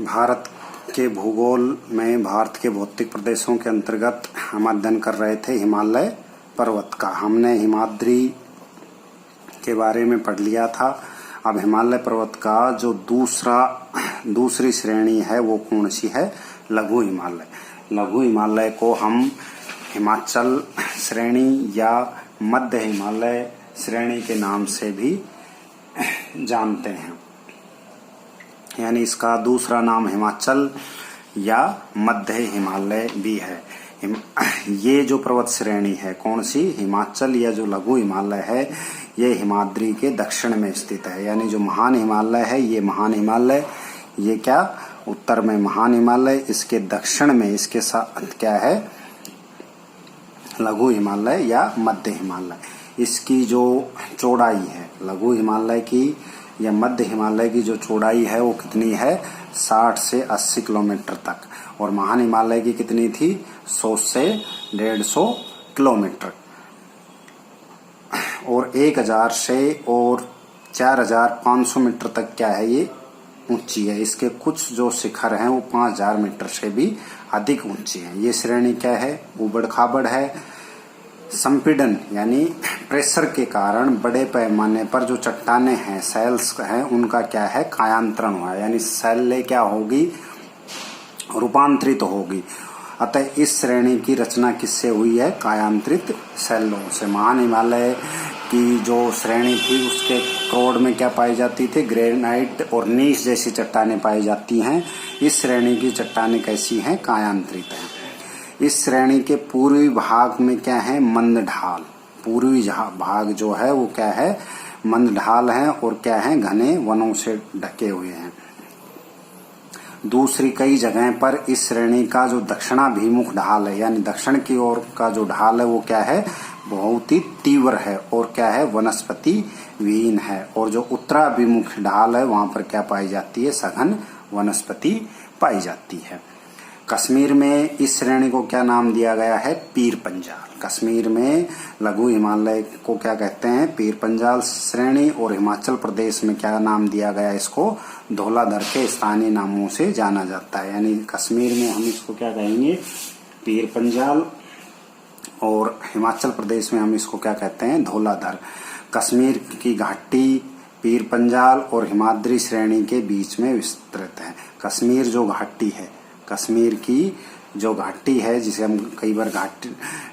भारत के भूगोल में भारत के भौतिक प्रदेशों के अंतर्गत हम अध्ययन कर रहे थे हिमालय पर्वत का। हमने हिमाद्री के बारे में पढ़ लिया था। अब हिमालय पर्वत का जो दूसरी श्रेणी है वो कौन सी है? लघु हिमालय। लघु हिमालय को हम हिमाचल श्रेणी या मध्य हिमालय श्रेणी के नाम से भी जानते हैं, यानी इसका दूसरा नाम हिमाचल या मध्य हिमालय भी है। ये जो पर्वत श्रेणी है कौन सी? हिमाचल या जो लघु हिमालय है ये हिमाद्री के दक्षिण में स्थित है। यानी जो महान हिमालय है ये महान हिमालय, ये क्या उत्तर में महान हिमालय, इसके दक्षिण में इसके साथ क्या है? लघु हिमालय या मध्य हिमालय। इसकी जो चौड़ाई है लघु हिमालय की या मध्य हिमालय की जो चौड़ाई है वो कितनी है? 60 से 80 किलोमीटर तक। और महान हिमालय की कितनी थी? 100 से 150 किलोमीटर। और 1000 से और 4500 मीटर तक क्या है ये ऊंची है। इसके कुछ जो शिखर हैं वो 5000 मीटर से भी अधिक ऊंची है। ये श्रेणी क्या है? उबड़ खाबड़ है। संपीड़न यानी प्रेशर के कारण बड़े पैमाने पर जो चट्टाने हैं, सेल्स हैं, उनका क्या है? कायांतरण हुआ है। यानी सेल क्या होगी? रूपांतरित होगी। अतः इस श्रेणी की रचना किससे हुई है? कायांतरित सेलों से। महान हिमालय की जो श्रेणी थी उसके क्रोड में क्या पाई जाती थी? ग्रेनाइट और नीस जैसी चट्टानें पाई जाती हैं। इस श्रेणी की चट्टानें कैसी हैं? कायांतरित हैं। इस श्रेणी के पूर्वी भाग में क्या है? मंद ढाल। पूर्वी भाग जो है वो क्या है? मंद ढाल है और क्या है? घने वनों से ढके हुए हैं। दूसरी कई जगह पर इस श्रेणी का जो दक्षिणाभिमुख ढाल है यानी दक्षिण की ओर का जो ढाल है वो क्या है? बहुत ही तीव्र है और क्या है? वनस्पति विहीन है। और जो उत्तराभिमुख ढाल है वहां पर क्या पाई जाती है? सघन वनस्पति पाई जाती है। कश्मीर में इस श्रेणी को क्या नाम दिया गया है? पीर पंजाल। कश्मीर में लघु हिमालय को क्या कहते हैं? पीर पंजाल श्रेणी। और हिमाचल प्रदेश में क्या नाम दिया गया? इसको धौलाधर के स्थानीय नामों से जाना जाता है। यानी कश्मीर में हम इसको क्या कहेंगे? पीर पंजाल। और हिमाचल प्रदेश में हम इसको क्या कहते हैं? धौलाधर। कश्मीर की घाटी पीर पंजाल और हिमाद्री श्रेणी के बीच में विस्तृत है। कश्मीर जो घाटी है, कश्मीर की जो घाटी है जिसे हम कई बार घाटी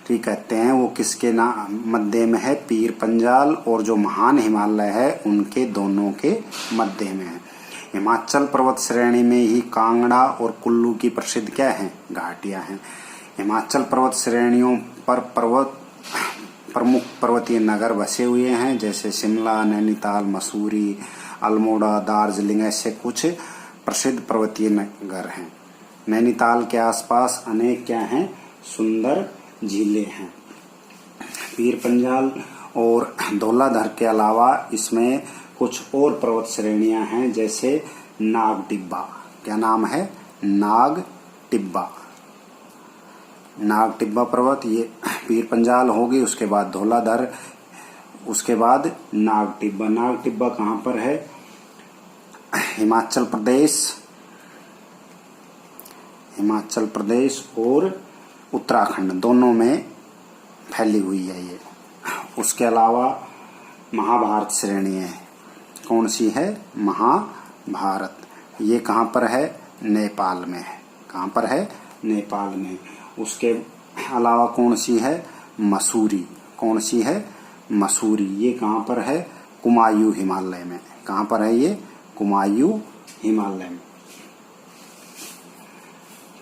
कहते हैं, वो किसके मध्य में है? पीर पंजाल और जो महान हिमालय है उनके दोनों के मध्य में है। हिमाचल पर्वत श्रेणी में ही कांगड़ा और कुल्लू की प्रसिद्ध क्या है? घाटियां हैं। हिमाचल पर्वत श्रेणियों पर प्रमुख पर्वतीय नगर बसे हुए हैं, जैसे शिमला, नैनीताल, मसूरी, अल्मोड़ा, दार्जिलिंग, ऐसे कुछ प्रसिद्ध पर्वतीय नगर हैं। नैनीताल के आसपास अनेक क्या हैं? सुंदर झीलें हैं। पीर पंजाल और धौलाधर के अलावा इसमें कुछ और पर्वत श्रेणियां हैं, जैसे नाग टिब्बा। क्या नाम है? नाग टिब्बा। नाग टिब्बा पर्वत ये पीर पंजाल होगी, उसके बाद धौलाधर, उसके बाद नाग टिब्बा। नाग टिब्बा कहाँ पर है? हिमाचल प्रदेश और उत्तराखंड दोनों में फैली हुई है ये। उसके अलावा महाभारत श्रेणी है। कौन सी है? महाभारत। ये कहाँ पर है? नेपाल में है। कहाँ पर है? नेपाल में। उसके अलावा कौन सी है? मसूरी। कौन सी है? मसूरी। ये कहाँ पर है? कुमायूं हिमालय में। कहाँ पर है ये? कुमायूं हिमालय में।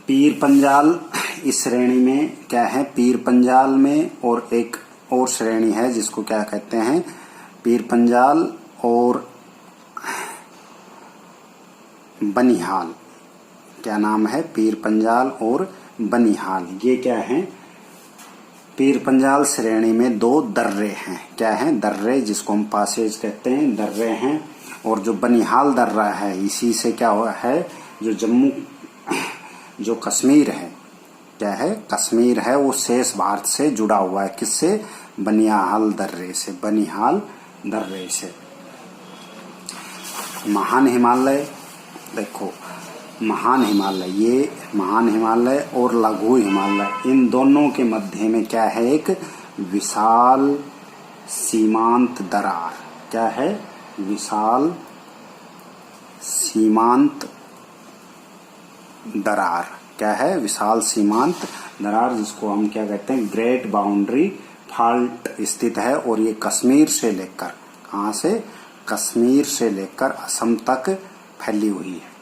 पीर पंजाल इस श्रेणी में क्या है? पीर पंजाल में और एक और श्रेणी है जिसको क्या कहते हैं? पीर पंजाल और बनिहाल। क्या नाम है? पीर पंजाल और बनिहाल। ये क्या है? पीर पंजाल श्रेणी में 2 दर्रे हैं। क्या है? दर्रे, जिसको हम पासेज कहते हैं, दर्रे हैं। और जो बनिहाल दर्रा है इसी से क्या हुआ है? जो कश्मीर है, क्या है? कश्मीर है, वो शेष भारत से जुड़ा हुआ है। किससे? बनिहाल दर्रे से। बनिहाल दर्रे से। महान हिमालय देखो महान हिमालय, ये महान हिमालय और लघु हिमालय, इन दोनों के मध्य में क्या है, एक विशाल सीमांत दरार। क्या है? विशाल सीमांत दरार। क्या है? विशाल सीमांत दरार, जिसको हम क्या कहते हैं, ग्रेट बाउंड्री फॉल्ट स्थित है। और ये कश्मीर से लेकर, कहाँ से? कश्मीर से लेकर असम तक फैली हुई है।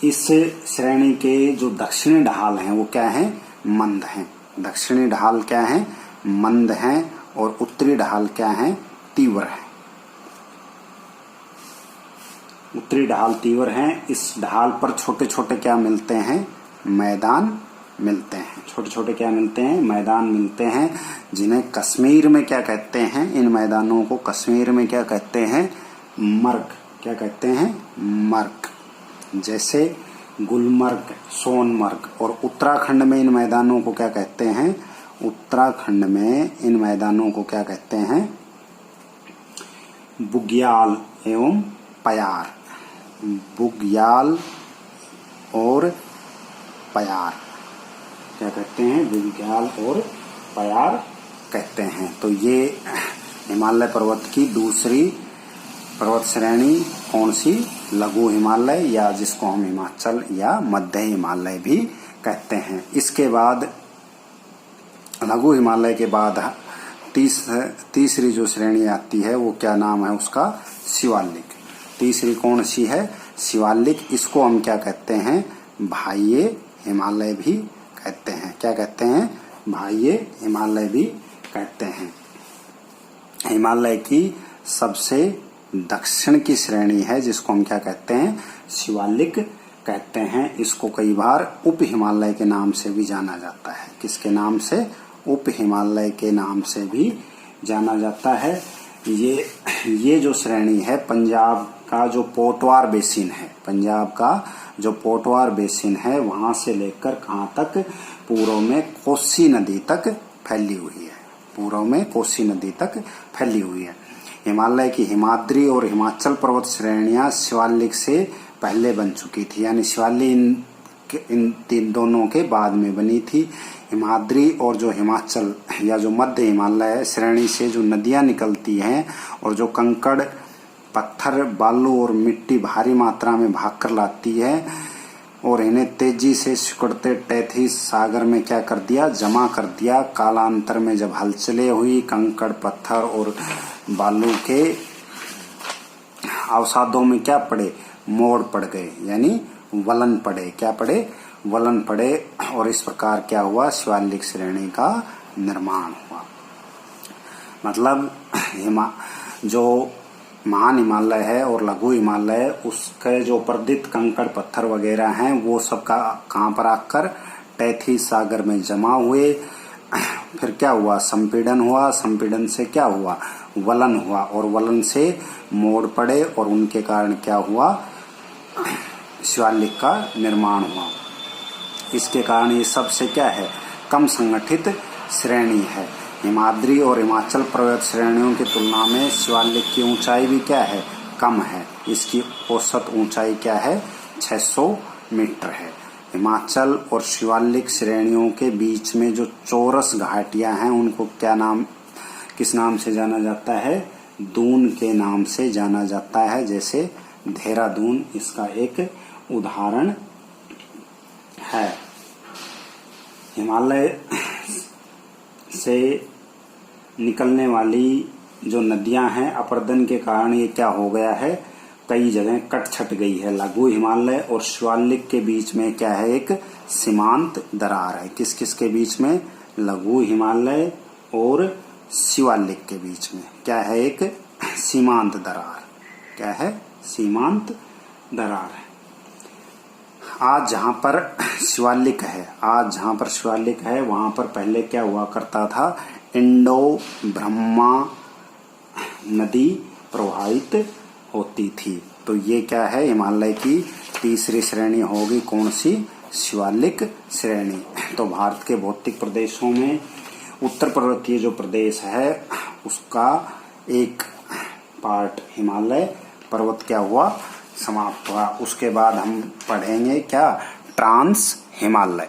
इस श्रेणी के जो दक्षिणी ढाल हैं वो क्या हैं? मंद हैं। दक्षिणी ढाल क्या हैं? मंद हैं। और उत्तरी ढाल क्या हैं? तीव्र हैं। उत्तरी ढाल तीव्र हैं। इस ढाल पर छोटे छोटे क्या मिलते हैं? मैदान मिलते हैं। छोटे छोटे क्या मिलते हैं? मैदान मिलते हैं, जिन्हें कश्मीर में क्या कहते हैं? इन मैदानों को कश्मीर में क्या कहते हैं? मर्ग। क्या कहते हैं? मर्ग। जैसे गुलमर्ग, सोनमर्ग। और उत्तराखंड में इन मैदानों को क्या कहते हैं? उत्तराखंड में इन मैदानों को क्या कहते हैं? बुग्याल एवं पयार। बुग्याल और पयार क्या कहते हैं? बुग्याल और पयार कहते हैं। तो ये हिमालय पर्वत की दूसरी पर्वत श्रेणी कौन सी? लघु हिमालय, या जिसको हम हिमाचल या मध्य हिमालय भी कहते हैं। इसके बाद लघु हिमालय के बाद तीसरी जो श्रेणी आती है वो क्या नाम है उसका? शिवालिक। तीसरी कौन सी है? शिवालिक। इसको हम क्या कहते हैं? बाह्य हिमालय भी कहते हैं। क्या कहते हैं? बाह्य हिमालय भी कहते हैं। हिमालय की सबसे दक्षिण की श्रेणी है जिसको हम क्या कहते हैं? शिवालिक कहते हैं। इसको कई बार उप हिमालय के नाम से भी जाना जाता है। किसके नाम से? उप हिमालय के नाम से भी जाना जाता है। ये जो श्रेणी है, पंजाब का जो पोटवार बेसिन है, पंजाब का जो पोटवार बेसिन है, वहां से लेकर कहाँ तक? पूर्व में कोसी नदी तक फैली हुई है। पूर्व में कोसी नदी तक फैली हुई है। हिमालय की हिमाद्री और हिमाचल पर्वत श्रेणियां शिवालिक से पहले बन चुकी थी, यानी शिवालिक इन तीन दोनों के बाद में बनी थी। हिमाद्री और जो हिमाचल या जो मध्य हिमालय श्रेणी से जो नदियां निकलती हैं और जो कंकड़, पत्थर, बालू और मिट्टी भारी मात्रा में भागकर लाती है और इन्हें तेजी से सिकुड़ते टैथिस सागर में क्या कर दिया? जमा कर दिया। कालांतर में जब हलचलें हुई, कंकड़, पत्थर और बालू के अवसादों में क्या पड़े? मोड़ पड़ गए, यानी वलन पड़े। क्या पड़े? वलन पड़े। और इस प्रकार क्या हुआ? शिवालिक श्रेणी का निर्माण हुआ। मतलब जो महान हिमालय है और लघु हिमालय, उसके जो पर्दित कंकड़, पत्थर वगैरह हैं, वो सब का कहाँ पर आकर? टैथिस सागर में जमा हुए। फिर क्या हुआ? संपीड़न हुआ। संपीड़न से क्या हुआ? वलन हुआ। और वलन से मोड़ पड़े और उनके कारण क्या हुआ? शिवालिक का निर्माण हुआ। इसके कारण ये सबसे क्या है? कम संगठित श्रेणी है। हिमाद्री और हिमाचल पर्वत श्रेणियों की तुलना में शिवालिक की ऊंचाई भी क्या है? कम है। इसकी औसत ऊंचाई क्या है? 600 मीटर है। हिमाचल और शिवालिक श्रेणियों के बीच में जो चौरस घाटियां हैं, उनको क्या नाम, किस नाम से जाना जाता है? दून के नाम से जाना जाता है। जैसे देहरादून इसका एक उदाहरण है। हिमालय से निकलने वाली जो नदियां हैं, अपरदन के कारण ये क्या हो गया है? कई जगह कट छट गई है। लघु हिमालय और शिवालिक के बीच में क्या है? एक सीमांत दरार है। किस किस के बीच में? लघु हिमालय और शिवालिक के बीच में क्या है? एक सीमांत दरार। क्या है? सीमांत दरार है। आज जहाँ पर शिवालिक है, वहां पर पहले क्या हुआ करता था? इंडो ब्रह्मा नदी प्रवाहित होती थी। तो ये क्या है? हिमालय की तीसरी श्रेणी होगी। कौन सी? शिवालिक श्रेणी। तो भारत के भौतिक प्रदेशों में उत्तर पर्वतीय जो प्रदेश है, उसका एक पार्ट हिमालय पर्वत क्या हुआ? समाप्त हुआ। उसके बाद हम पढ़ेंगे क्या, ट्रांस हिमालय।